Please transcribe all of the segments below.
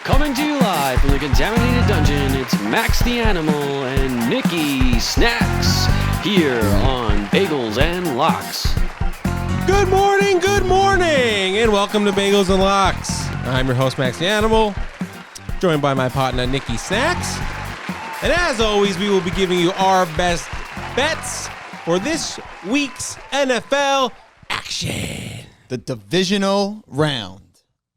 Coming to you live from the contaminated dungeon, it's Max the Animal and Nikki Snacks here on Bagels and Locks. Good morning, and welcome to Bagels and Locks. I'm your host, Max the Animal, joined by my partner, Nikki Snacks. And as always, we will be giving you our best bets for this week's NFL action. The divisional round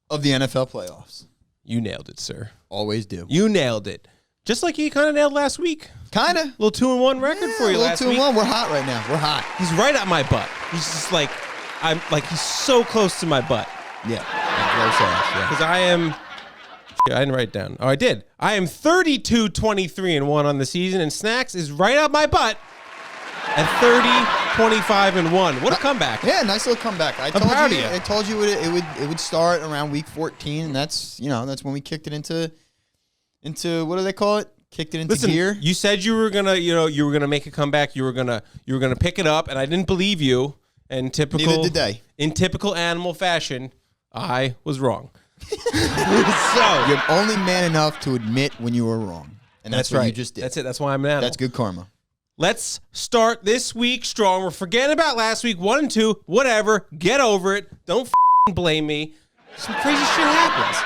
of the NFL playoffs. You nailed it, sir. Always do. You nailed it. Just like you kind of nailed last week. Kind of. Little 2-1 record for you last week. 2-1. We're hot right now. We're hot. He's right at my butt. He's just like, he's so close to my butt. Yeah. Close ass, yeah. Because I didn't write it down. Oh, I did. I am 32-23-1 on the season, and Snacks is right up my butt at 30-25-1. What a comeback! Yeah, nice little comeback. I told you it would start around week 14, and that's when we kicked it into what do they call it? Kicked it into gear. You said you were gonna make a comeback. You were gonna pick it up, and I didn't believe you. And Neither did they. In typical animal fashion, I was wrong. So you're only man enough to admit when you were wrong, and that's what right. you just did. That's it. That's why I'm an animal. That's good karma. Let's start this week strong. We're forgetting about last week, 1 and 2. Whatever. Get over it. Don't blame me. Some crazy shit happens.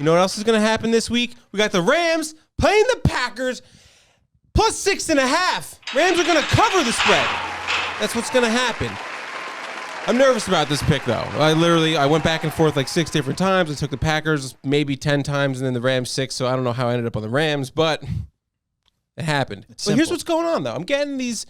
You know what else is going to happen this week? We got the Rams playing the Packers plus 6.5. Rams are going to cover the spread. That's what's going to happen. I'm nervous about this pick, though. I went back and forth like 6 different times. I took the Packers maybe 10 times and then the Rams 6, so I don't know how I ended up on the Rams, but it happened. But here's what's going on, though. I'm getting these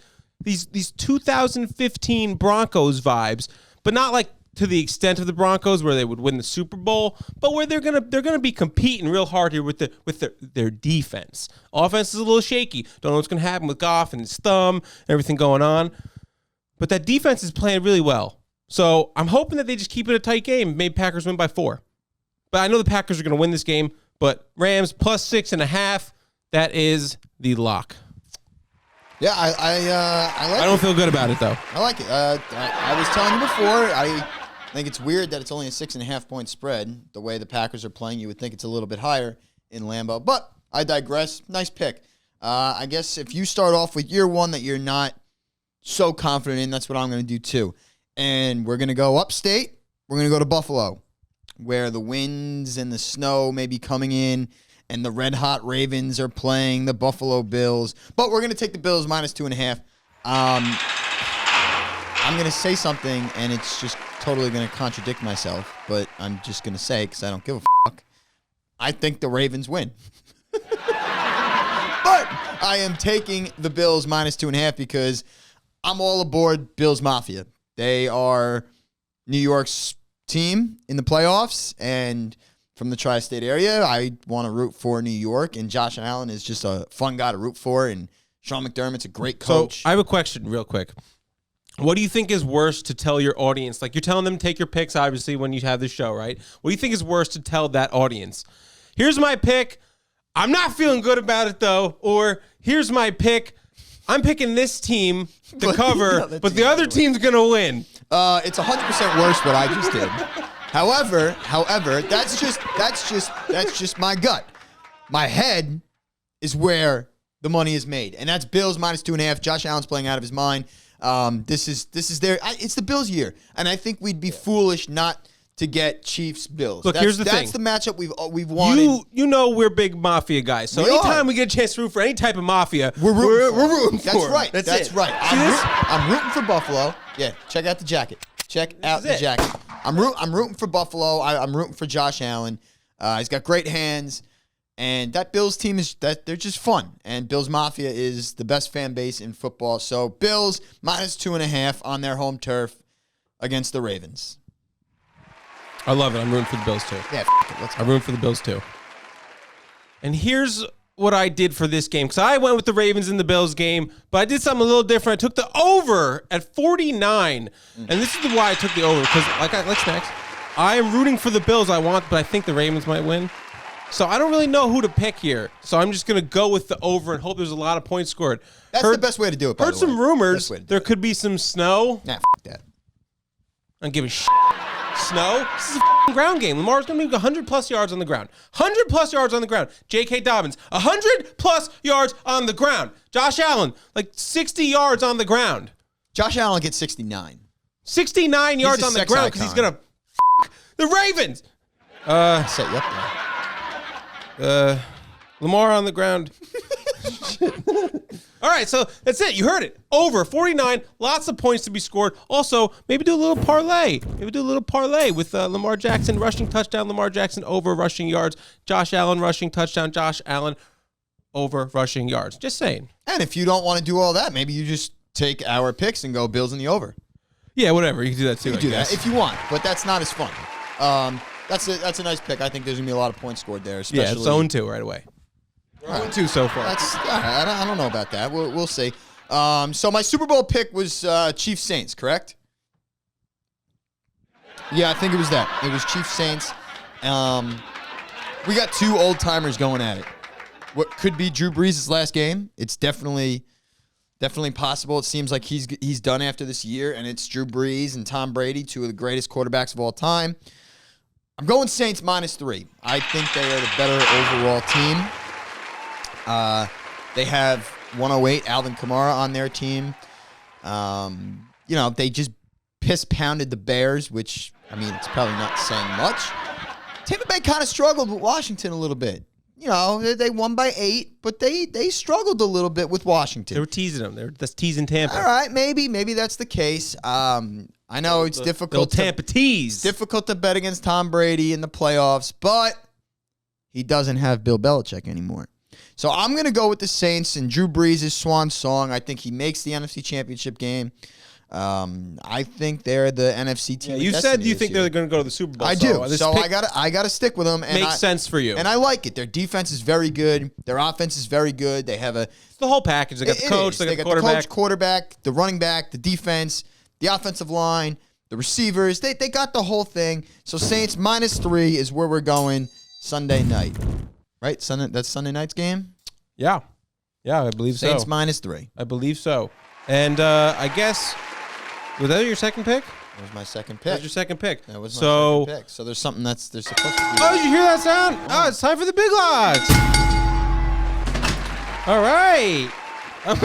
2015 Broncos vibes, but not like to the extent of the Broncos where they would win the Super Bowl, but where they're gonna be competing real hard here with their defense. Offense is a little shaky. Don't know what's gonna happen with Goff and his thumb and everything going on, but that defense is playing really well. So I'm hoping that they just keep it a tight game. Maybe Packers win by 4, but I know the Packers are gonna win this game. But Rams plus 6.5. That is the lock. Yeah, I like it. I don't feel good about it, though. I like it. I was telling you before, I think it's weird that it's only a 6.5 point spread. The way the Packers are playing, you would think it's a little bit higher in Lambeau. But I digress. Nice pick. I guess if you start off with year one that you're not so confident in, that's what I'm going to do too. And we're going to go upstate. We're going to go to Buffalo, where the winds and the snow may be coming in, and the red-hot Ravens are playing the Buffalo Bills. But we're going to take the Bills minus 2.5. I'm going to say something, and it's just totally going to contradict myself, but I'm just going to say it because I don't give a fuck. I think the Ravens win. But I am taking the Bills minus 2.5 because I'm all aboard Bills Mafia. They are New York's team in the playoffs, and from the tri-state area, I want to root for New York, and Josh Allen is just a fun guy to root for, and Sean McDermott's a great coach. So I have a question real quick. What do you think is worse to tell your audience? Like, you're telling them to take your picks, obviously, when you have the show, right? What do you think is worse to tell that audience? Here's my pick. I'm not feeling good about it, though. Or here's my pick. I'm picking this team to cover, but the other team's going to win. It's 100% worse what I just did. However, that's just my gut. My head is where the money is made, and that's Bills minus 2.5. Josh Allen's playing out of his mind. This is it's the Bills' year, and I think we'd be foolish not to get Chiefs Bills. Look, here's the thing. That's the matchup we've wanted. You know we're big mafia guys, so anytime we get a chance to root for any type of mafia, we're rooting for. That's right. That's right. See I'm rooting for Buffalo. Yeah, check out the jacket. Check out the jacket. I'm rooting for Buffalo. I'm rooting for Josh Allen. He's got great hands, and that Bills team they're just fun. And Bills Mafia is the best fan base in football. So Bills minus 2.5 on their home turf against the Ravens. I love it. I'm rooting for the Bills too. Yeah, let's go. I'm rooting for the Bills too. And here's what I did for this game, because I went with the Ravens in the Bills game, but I did something a little different. I took the over at 49, and this is why I took the over, because like Snacks, I am rooting for the Bills. But I think the Ravens might win. So I don't really know who to pick here. So I'm just going to go with the over and hope there's a lot of points scored. That's the best way to do it, by Heard the some way. rumors there could be some snow. Nah, that. I don't give a shit. Snow. This is a f***ing ground game. Lamar's going to be 100-plus yards on the ground. 100-plus yards on the ground. J.K. Dobbins, 100-plus yards on the ground. Josh Allen, like 60 yards on the ground. Josh Allen gets 69. 69 yards on the ground because he's going to f*** the Ravens. Set you up there. Lamar on the ground. All right, so that's it. You heard it. Over 49. Lots of points to be scored. Also, maybe do a little parlay. With Lamar Jackson rushing touchdown, Lamar Jackson over rushing yards, Josh Allen rushing touchdown, Josh Allen over rushing yards. Just saying. And if you don't want to do all that, maybe you just take our picks and go Bills in the over. Yeah, whatever. You can do that too. You can do that if you want, but that's not as fun. That's a nice pick. I think there's going to be a lot of points scored there. Especially, yeah, it's 0-2 right away. 0-2 so far. That's I don't know about that. We'll see. So my Super Bowl pick was Chiefs Saints, correct? Yeah, I think it was that. It was Chiefs Saints. We got two old timers going at it. What could be Drew Brees' last game? It's definitely possible. It seems like he's done after this year, and it's Drew Brees and Tom Brady, two of the greatest quarterbacks of all time. I'm going Saints -3. I think they are the better overall team. They have 108 Alvin Kamara on their team. They just piss-pounded the Bears, which, I mean, it's probably not saying much. Tampa Bay kind of struggled with Washington a little bit. They won by 8, but they struggled a little bit with Washington. They were teasing them. They're just teasing Tampa. All right, maybe that's the case. I know it's difficult. Tampa tease. Difficult to bet against Tom Brady in the playoffs, but he doesn't have Bill Belichick anymore. So I'm going to go with the Saints and Drew Brees' swan song. I think he makes the NFC Championship game. I think they're the NFC team. Yeah, you said you think they're going to go to the Super Bowl. I do. So I got to stick with them. And makes sense for you. And I like it. Their defense is very good. Their offense is very good. They have it's the whole package. They got the coach. They got the quarterback, the running back, the defense, the offensive line, the receivers. They got the whole thing. So Saints -3 is where we're going Sunday night. Right? That's Sunday night's game? Yeah, I believe so. Saints -3. I believe so. And I guess, was that your second pick? That was my second pick. That was your second pick. That was my second pick. So there's something they're supposed to do. Oh, did you hear that sound? Oh, it's time for the Big Lots. All right. I'm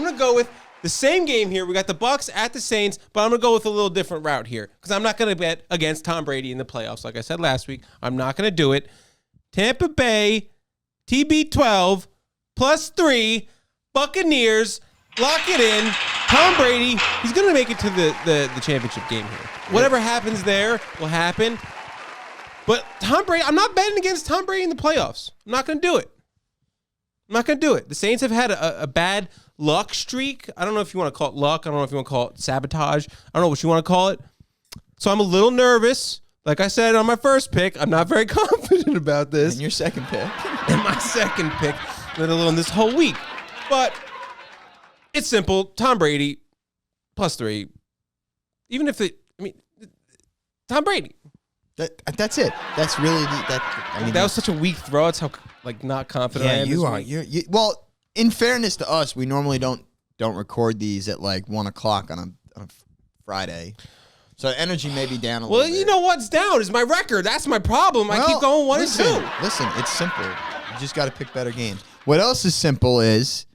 going to go with the same game here. We got the Bucs at the Saints, but I'm going to go with a little different route here because I'm not going to bet against Tom Brady in the playoffs. Like I said last week, I'm not going to do it. Tampa Bay, TB12, +3, Buccaneers, lock it in. Tom Brady, he's going to make it to the championship game here. Whatever happens there will happen. But Tom Brady, I'm not betting against Tom Brady in the playoffs. I'm not going to do it. The Saints have had a bad luck streak. I don't know if you want to call it luck. I don't know if you want to call it sabotage. I don't know what you want to call it. So I'm a little nervous. Like I said on my first pick, I'm not very confident about this. And your second pick. And my second pick, let alone this whole week. But it's simple. Tom Brady, +3. Even if Tom Brady. That's it. That's really that was such a weak throw. That's how not confident I am. You are. Well, in fairness to us, we normally don't record these at 1:00 on a Friday. So energy may be down a little bit. Well, you know what's down is my record. That's my problem. I keep going 1-2. Listen, it's simple. You just got to pick better games. What else is simple is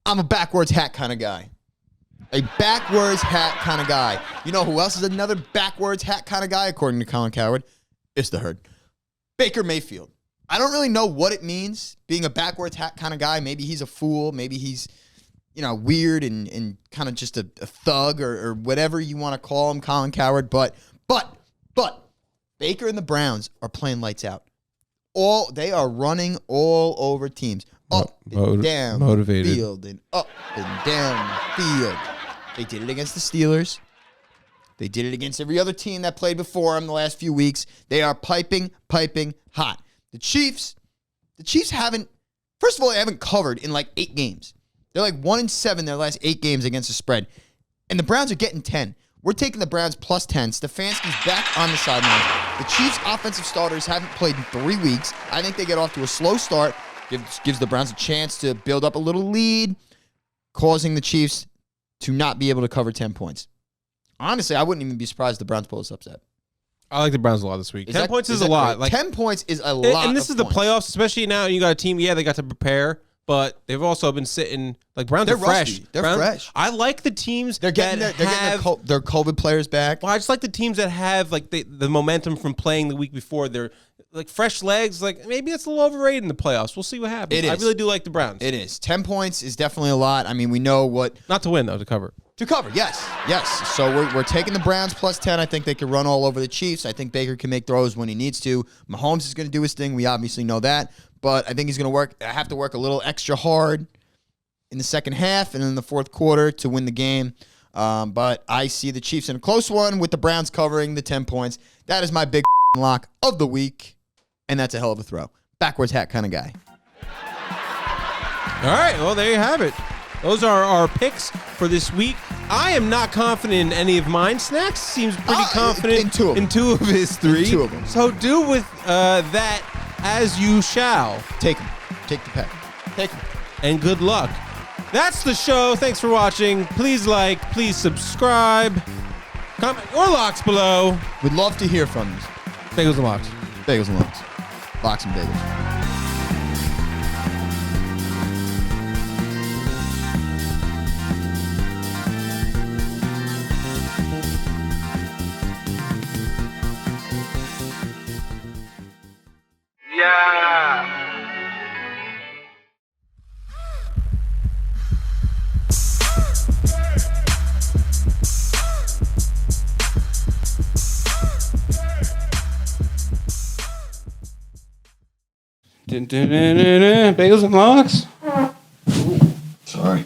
I'm a backwards hat kind of guy. A backwards hat kind of guy. You know who else is another backwards hat kind of guy, according to Colin Cowherd? It's the herd. Baker Mayfield. I don't really know what it means, being a backwards hat kind of guy. Maybe he's a fool. Maybe he's, weird and kind of just a thug or whatever you want to call him, Colin Cowherd. But Baker and the Browns are playing lights out. They are running all over teams. Up and down motivated. Field and up and down field. They did it against the Steelers. They did it against every other team that played before them the last few weeks. They are piping hot. The Chiefs haven't, first of all, they haven't covered in 8 games. They're 1-7 their last 8 games against the spread. And the Browns are getting 10. We're taking the Browns +10. Stefanski's back on the sidelines. The Chiefs' offensive starters haven't played in 3 weeks. I think they get off to a slow start. Gives the Browns a chance to build up a little lead, causing the Chiefs to not be able to cover 10 points. Honestly, I wouldn't even be surprised if the Browns pull this upset. I like the Browns a lot this week. 10 points is a lot. Like 10 points is a lot. And this is the playoffs, especially now. You got a team. Yeah, they got to prepare, but they've also been sitting. Like Browns are fresh. They're fresh. I like the teams. They're getting their COVID players back. Well, I just like the teams that have like the momentum from playing the week before. They're like fresh legs. Like maybe it's a little overrated in the playoffs. We'll see what happens. I really do like the Browns. It is. 10 points is definitely a lot. I mean, we know what. Not to win though, to cover. To cover, yes. So we're taking the Browns plus 10. I think they can run all over the Chiefs. I think Baker can make throws when he needs to. Mahomes is going to do his thing. We obviously know that. But I think he's going to have to work a little extra hard in the second half and in the fourth quarter to win the game. But I see the Chiefs in a close one with the Browns covering the 10 points. That is my big lock of the week. And that's a hell of a throw. Backwards hat kind of guy. All right. Well, there you have it. Those are our picks for this week. I am not confident in any of mine. Snacks seems pretty confident in two of his three. In two of them. So do with that as you shall. Take them. Take the pick. Take them. And good luck. That's the show. Thanks for watching. Please like, please subscribe. Comment your locks below. We'd love to hear from you. Bagels and Locks. Bagels and Locks. Locks and bagels. Bagels and Locks? Sorry.